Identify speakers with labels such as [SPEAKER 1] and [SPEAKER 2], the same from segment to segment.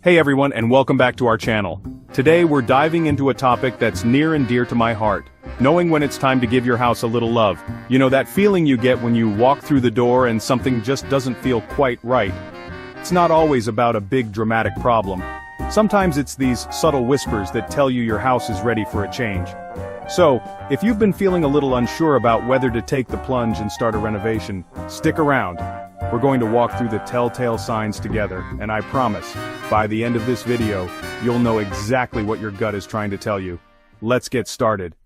[SPEAKER 1] Hey everyone, and welcome back to our channel. Today we're diving into a topic that's near and dear to my heart. Knowing when it's time to give your house a little love. You know that feeling you get when you walk through the door and something just doesn't feel quite right. It's not always about a big dramatic problem. Sometimes it's these subtle whispers that tell you your house is ready for a change. So, if you've been feeling a little unsure about whether to take the plunge and start a renovation, stick around. We're going to walk through the telltale signs together, and I promise, by the end of this video, you'll know exactly what your gut is trying to tell you. Let's get started.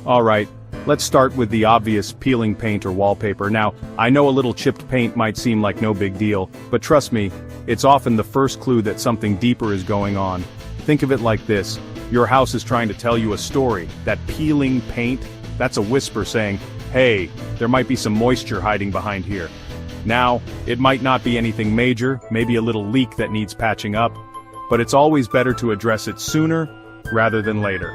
[SPEAKER 1] Alright, let's start with the obvious peeling paint or wallpaper. Now, I know a little chipped paint might seem like no big deal, but trust me, it's often the first clue that something deeper is going on. Think of it like this: your house is trying to tell you a story. That peeling paint, that's a whisper saying, hey, there might be some moisture hiding behind here. Now, it might not be anything major, maybe a little leak that needs patching up, but it's always better to address it sooner rather than later.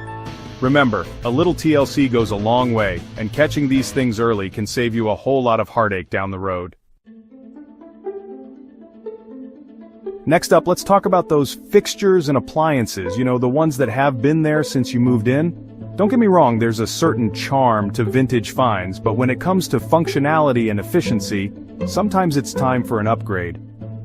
[SPEAKER 1] Remember, a little TLC goes a long way, and catching these things early can save you a whole lot of heartache down the road. Next up, let's talk about those fixtures and appliances, the ones that have been there since you moved in. Don't get me wrong, there's a certain charm to vintage finds, but when it comes to functionality and efficiency, sometimes it's time for an upgrade.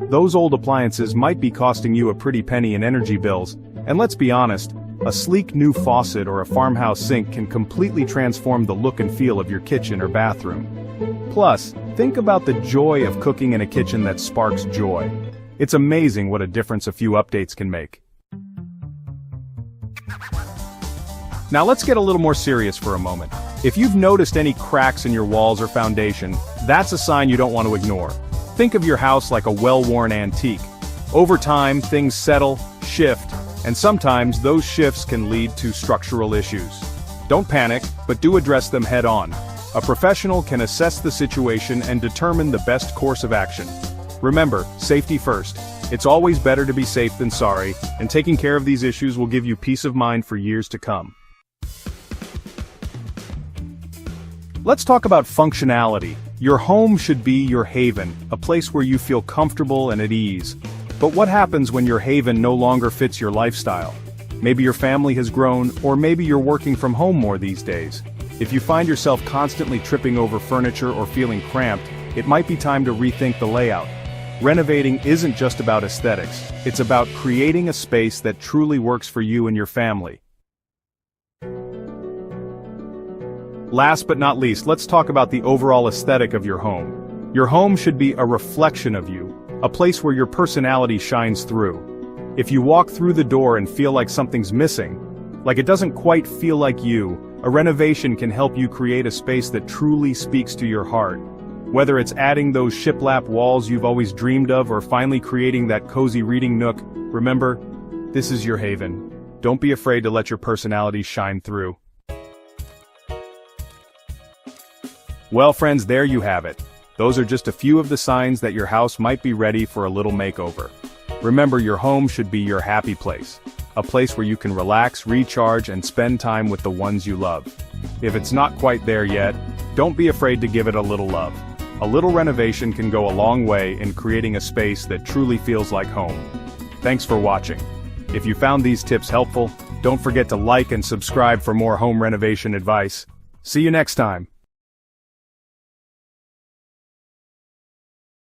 [SPEAKER 1] Those old appliances might be costing you a pretty penny in energy bills, and let's be honest, a sleek new faucet or a farmhouse sink can completely transform the look and feel of your kitchen or bathroom. Plus, think about the joy of cooking in a kitchen that sparks joy. It's amazing what a difference a few updates can make. Now let's get a little more serious for a moment. If you've noticed any cracks in your walls or foundation, that's a sign you don't want to ignore. Think of your house like a well-worn antique. Over time, things settle, shift, and sometimes those shifts can lead to structural issues. Don't panic, but do address them head-on. A professional can assess the situation and determine the best course of action. Remember, safety first. It's always better to be safe than sorry, and taking care of these issues will give you peace of mind for years to come. Let's talk about functionality. Your home should be your haven, a place where you feel comfortable and at ease. But what happens when your haven no longer fits your lifestyle? Maybe your family has grown, or maybe you're working from home more these days. If you find yourself constantly tripping over furniture or feeling cramped, it might be time to rethink the layout. Renovating isn't just about aesthetics, it's about creating a space that truly works for you and your family. Last but not least, let's talk about the overall aesthetic of your home. Your home should be a reflection of you, a place where your personality shines through. If you walk through the door and feel like something's missing, like it doesn't quite feel like you, a renovation can help you create a space that truly speaks to your heart. Whether it's adding those shiplap walls you've always dreamed of or finally creating that cozy reading nook, remember, this is your haven. Don't be afraid to let your personality shine through. Well friends, there you have it. Those are just a few of the signs that your house might be ready for a little makeover. Remember, your home should be your happy place. A place where you can relax, recharge, and spend time with the ones you love. If it's not quite there yet, don't be afraid to give it a little love. A little renovation can go a long way in creating a space that truly feels like home. Thanks for watching. If you found these tips helpful, don't forget to like and subscribe for more home renovation advice. See you next time.